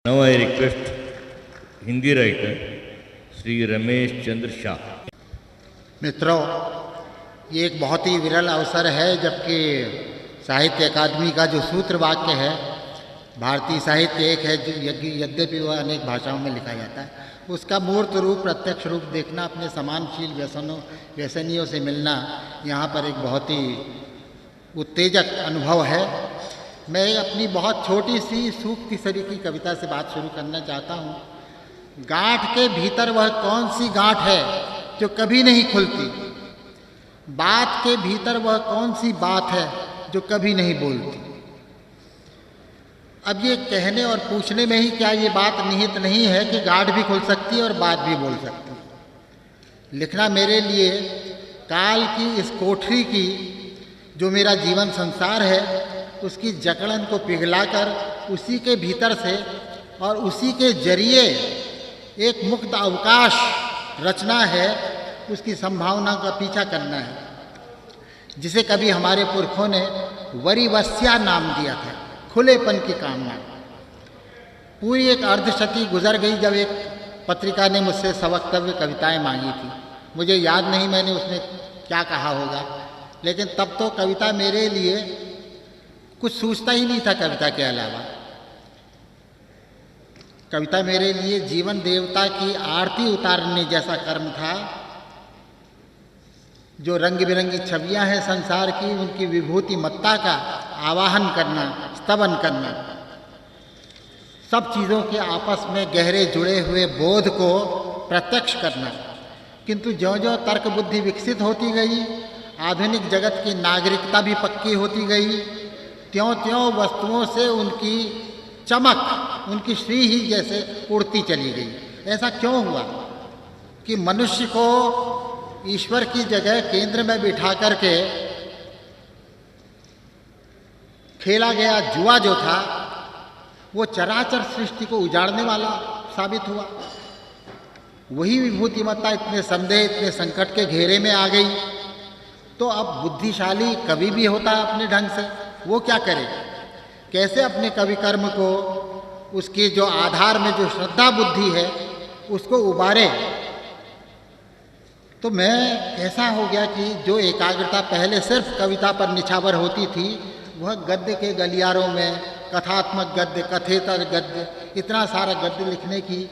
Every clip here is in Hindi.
Now I request Hindi writer Sri Ramesh Chandra Shah. मित्रों, ये एक बहुत ही विरल अवसर है जबकि साहित्य अकादमी का जो सूत्र वाक्य है, भारतीय साहित्य एक है जो यद्यपि वह अनेक भाषाओं में लिखा जाता है, उसका मूर्त रूप प्रत्यक्ष रूप देखना, अपने समानशील व्यसनियों से मिलना यहाँ पर एक बहुत ही उत्तेजक अनुभव है। मैं अपनी बहुत छोटी सी सूक्ति सरी की कविता से बात शुरू करना चाहता हूँ। गांठ के भीतर वह कौन सी गांठ है जो कभी नहीं खुलती, बात के भीतर वह कौन सी बात है जो कभी नहीं बोलती। अब ये कहने और पूछने में ही क्या ये बात निहित नहीं है कि गांठ भी खुल सकती है और बात भी बोल सकती है। लिखना मेरे लिए काल की इस कोठरी की जो मेरा जीवन संसार है उसकी जकड़न को पिघलाकर उसी के भीतर से और उसी के जरिए एक मुक्त अवकाश रचना है, उसकी संभावना का पीछा करना है, जिसे कभी हमारे पुरखों ने वरिवस्या नाम दिया था, खुलेपन की कामना। पूरी एक अर्धशती गुजर गई जब एक पत्रिका ने मुझसे सवक्तव्य कविताएं मांगी थी। मुझे याद नहीं मैंने उसमें क्या कहा होगा, लेकिन तब तो कविता मेरे लिए कुछ सोचता ही नहीं था। कविता के अलावा कविता मेरे लिए जीवन देवता की आरती उतारने जैसा कर्म था। जो रंग बिरंगी छवियां हैं संसार की, उनकी विभूति मत्ता का आवाहन करना, स्तवन करना, सब चीज़ों के आपस में गहरे जुड़े हुए बोध को प्रत्यक्ष करना। किंतु ज्यों-ज्यों तर्क बुद्धि विकसित होती गई, आधुनिक जगत की नागरिकता भी पक्की होती गई, त्यों-त्यों वस्तुओं से उनकी चमक, उनकी श्री ही जैसे उड़ती चली गई। ऐसा क्यों हुआ कि मनुष्य को ईश्वर की जगह केंद्र में बिठा करके खेला गया जुआ जो था वो चराचर सृष्टि को उजाड़ने वाला साबित हुआ। वही विभूतिमत्ता इतने संदेह, इतने संकट के घेरे में आ गई। तो अब बुद्धिशाली कवि भी होता है अपने ढंग से, वो क्या करे, कैसे अपने कवि कर्म को, उसके जो आधार में जो श्रद्धा बुद्धि है उसको उबारे। तो मैं ऐसा हो गया कि जो एकाग्रता पहले सिर्फ कविता पर निछावर होती थी, वह गद्य के गलियारों में कथात्मक गद्य, कथेतर गद्य, इतना सारा गद्य लिखने की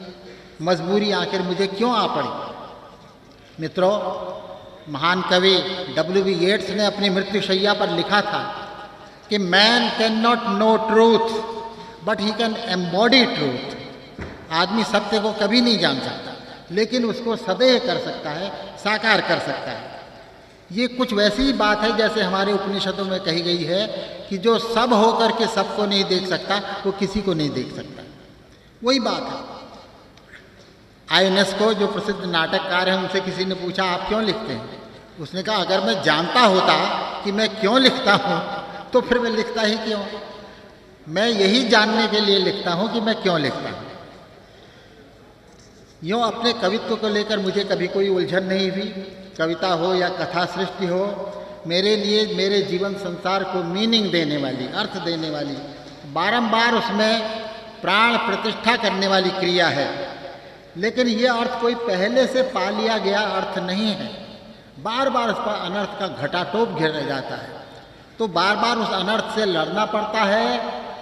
मजबूरी आखिर मुझे क्यों आ पड़ी। मित्रों, महान कवि W.B. येट्स ने अपनी मृत्युशैया पर लिखा था कि man can not know truth but he can embody truth. आदमी सत्य को कभी नहीं जान सकता, लेकिन उसको सदैव कर सकता है, साकार कर सकता है। ये कुछ वैसी ही बात है जैसे हमारे उपनिषदों में कही गई है कि जो सब होकर के सबको नहीं देख सकता वो किसी को नहीं देख सकता। वही बात है। आयोनेस्को जो प्रसिद्ध नाटककार हैं, उनसे किसी ने पूछा आप क्यों लिखते हैं? उसने कहा अगर मैं जानता होता कि मैं क्यों लिखता हूँ तो फिर मैं लिखता ही क्यों। मैं यही जानने के लिए लिखता हूँ कि मैं क्यों लिखता हूँ। यूँ अपने कवित्व को लेकर मुझे कभी कोई उलझन नहीं हुई। कविता हो या कथा सृष्टि हो, मेरे लिए मेरे जीवन संसार को मीनिंग देने वाली, अर्थ देने वाली, बारंबार उसमें प्राण प्रतिष्ठा करने वाली क्रिया है। लेकिन ये अर्थ कोई पहले से पा लिया गया अर्थ नहीं है। बार बार उस पर अनर्थ का घटाटोप घिर जाता है, तो बार बार उस अनर्थ से लड़ना पड़ता है,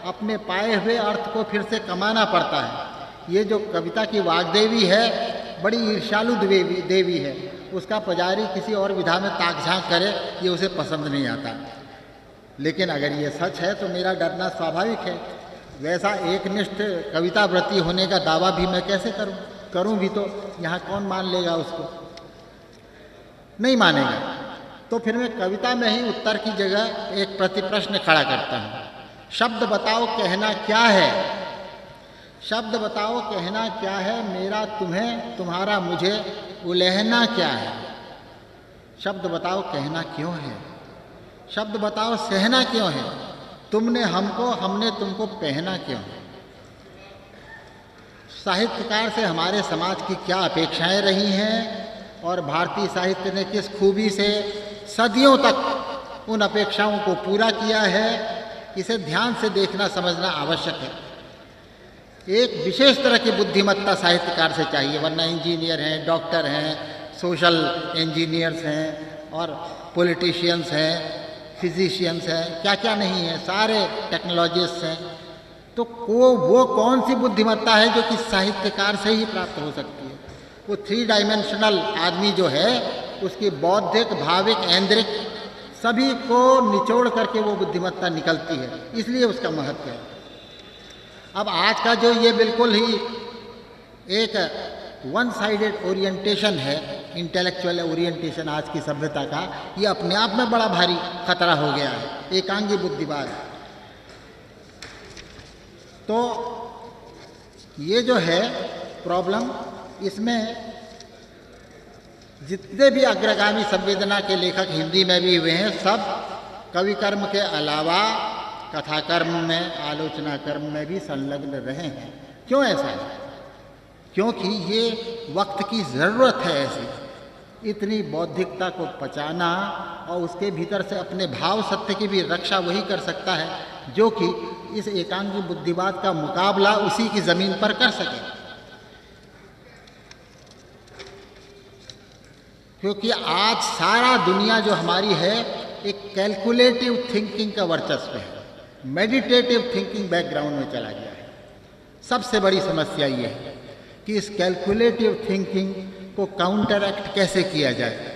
अपने पाए हुए अर्थ को फिर से कमाना पड़ता है। ये जो कविता की वाग्देवी है बड़ी ईर्ष्यालु देवी है। उसका पुजारी किसी और विधा में ताक झांक करे ये उसे पसंद नहीं आता। लेकिन अगर ये सच है तो मेरा डरना स्वाभाविक है। वैसा एकनिष्ठ कविताव्रती होने का दावा भी मैं कैसे करूं भी तो यहाँ कौन मान लेगा उसको? नहीं मानेगा। तो फिर मैं कविता में ही उत्तर की जगह एक प्रतिप्रश्न खड़ा करता हूँ। शब्द बताओ कहना क्या है? शब्द बताओ कहना क्या है? मेरा तुम्हें, तुम्हारा मुझे, उलहना क्या है? शब्द बताओ कहना क्यों है? शब्द बताओ सहना क्यों है? तुमने हमको, हमने तुमको पहना क्यों है? साहित्यकार से हमारे समाज की क्या अपेक्षाएं रही हैं और भारतीय साहित्य ने किस खूबी से सदियों तक उन अपेक्षाओं को पूरा किया है, इसे ध्यान से देखना समझना आवश्यक है। एक विशेष तरह की बुद्धिमत्ता साहित्यकार से चाहिए, वरना इंजीनियर हैं, डॉक्टर हैं, सोशल इंजीनियर्स हैं और पॉलिटिशियंस हैं, फिजिशियंस हैं, क्या क्या नहीं है, सारे टेक्नोलॉजिस्ट हैं। तो वो कौन सी बुद्धिमत्ता है जो कि साहित्यकार से ही प्राप्त हो सकती है? वो 3 डायमेंशनल आदमी जो है उसकी बौद्धिक, भाविक, ऐन्द्रिक सभी को निचोड़ करके वो बुद्धिमत्ता निकलती है, इसलिए उसका महत्व है। अब आज का जो ये बिल्कुल ही एक वन साइडेड ओरिएंटेशन है, इंटेलेक्चुअल ओरिएंटेशन आज की सभ्यता का, ये अपने आप में बड़ा भारी खतरा हो गया है, एकांगी बुद्धिवाद। तो ये जो है प्रॉब्लम, इसमें जितने भी अग्रगामी संवेदना के लेखक हिंदी में भी हुए हैं, सब कवि कर्म के अलावा कथा कर्म में, आलोचना कर्म में भी संलग्न रहे हैं। क्यों ऐसा है? क्योंकि ये वक्त की ज़रूरत है ऐसी। इतनी बौद्धिकता को पचाना और उसके भीतर से अपने भाव सत्य की भी रक्षा वही कर सकता है जो कि इस एकांगी बुद्धिवाद का मुकाबला उसी की ज़मीन पर कर सके। क्योंकि आज सारा दुनिया जो हमारी है एक कैलकुलेटिव थिंकिंग का वर्चस्व है, मेडिटेटिव थिंकिंग बैकग्राउंड में चला गया है। सबसे बड़ी समस्या ये है कि इस कैलकुलेटिव थिंकिंग को काउंटर एक्ट कैसे किया जाए।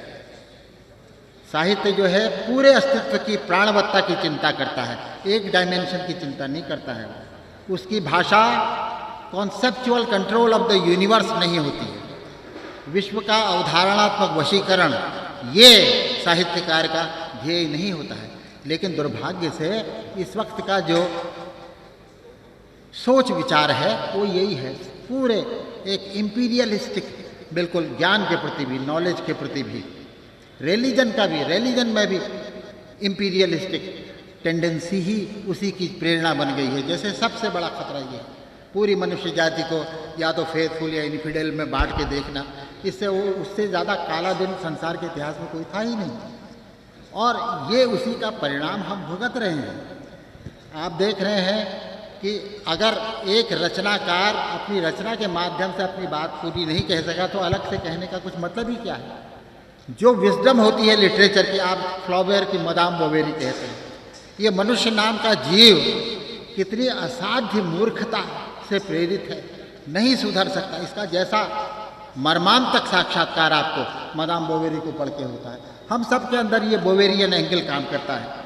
साहित्य जो है पूरे अस्तित्व की प्राणवत्ता की चिंता करता है, एक डायमेंशन की चिंता नहीं करता है। उसकी भाषा conceptual control of the universe नहीं होती है, विश्व का अवधारणात्मक वशीकरण ये साहित्यकार का ध्येय नहीं होता है। लेकिन दुर्भाग्य से इस वक्त का जो सोच विचार है वो यही है, पूरे एक इम्पीरियलिस्टिक, बिल्कुल ज्ञान के प्रति भी, नॉलेज के प्रति भी, रिलीजन का भी, रिलीजन में भी इम्पीरियलिस्टिक टेंडेंसी ही उसी की प्रेरणा बन गई है। जैसे सबसे बड़ा खतरा ये है पूरी मनुष्य जाति को या तो फेथफुल या इनफिडेल में बांट के देखना, इससे उससे ज़्यादा काला दिन संसार के इतिहास में कोई था ही नहीं, और ये उसी का परिणाम हम भुगत रहे हैं। आप देख रहे हैं कि अगर एक रचनाकार अपनी रचना के माध्यम से अपनी बात पूरी नहीं कह सका तो अलग से कहने का कुछ मतलब ही क्या है। जो विजडम होती है लिटरेचर की, आप फ्लॉबेयर की मदाम बोवेरी कहते हैं, ये मनुष्य नाम का जीव कितनी असाध्य मूर्खता से प्रेरित है, नहीं सुधर सकता। इसका जैसा मर्मांतक साक्षात्कार आपको मदाम बोवेरी को पढ़ के होता है। हम सब के अंदर ये बोवेरियन एंगल काम करता है।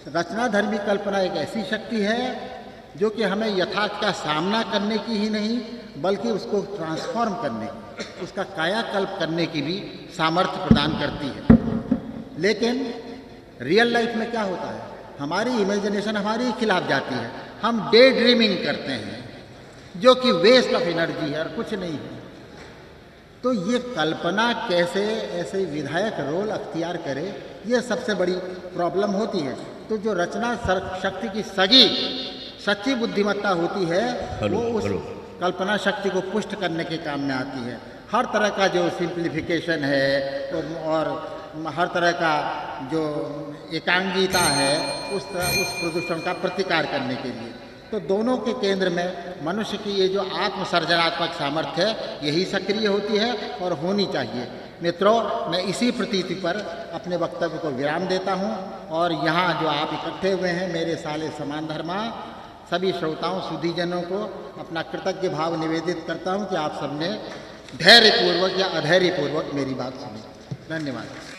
रचनाधर्मी कल्पना एक ऐसी शक्ति है जो कि हमें यथार्थ का सामना करने की ही नहीं बल्कि उसको ट्रांसफॉर्म करने की, उसका कायाकल्प करने की भी सामर्थ्य प्रदान करती है। लेकिन रियल लाइफ में क्या होता है, हमारी इमेजिनेशन हमारी खिलाफ जाती है, हम डे ड्रीमिंग करते हैं जो कि वेस्ट ऑफ एनर्जी है और कुछ नहीं है। तो ये कल्पना कैसे ऐसे विधायक रोल अख्तियार करे, ये सबसे बड़ी प्रॉब्लम होती है। तो जो रचना शक्ति की सच्ची बुद्धिमत्ता होती है वो उस कल्पना शक्ति को पुष्ट करने के काम में आती है। हर तरह का जो सिंप्लीफिकेशन है और हर तरह का जो एकांगिता है उस प्रदूषण का प्रतिकार करने के लिए। तो दोनों के केंद्र में मनुष्य की ये जो आत्मसर्जनात्मक सामर्थ्य है यही सक्रिय होती है और होनी चाहिए। मित्रों, मैं इसी प्रतीति पर अपने वक्तव्य को विराम देता हूँ और यहाँ जो आप इकट्ठे हुए हैं मेरे साले समान धर्मा, सभी श्रोताओं सुधीजनों को अपना कृतज्ञ भाव निवेदित करता हूँ कि आप सबने धैर्यपूर्वक या अधैर्यपूर्वक मेरी बात सुनी। धन्यवाद।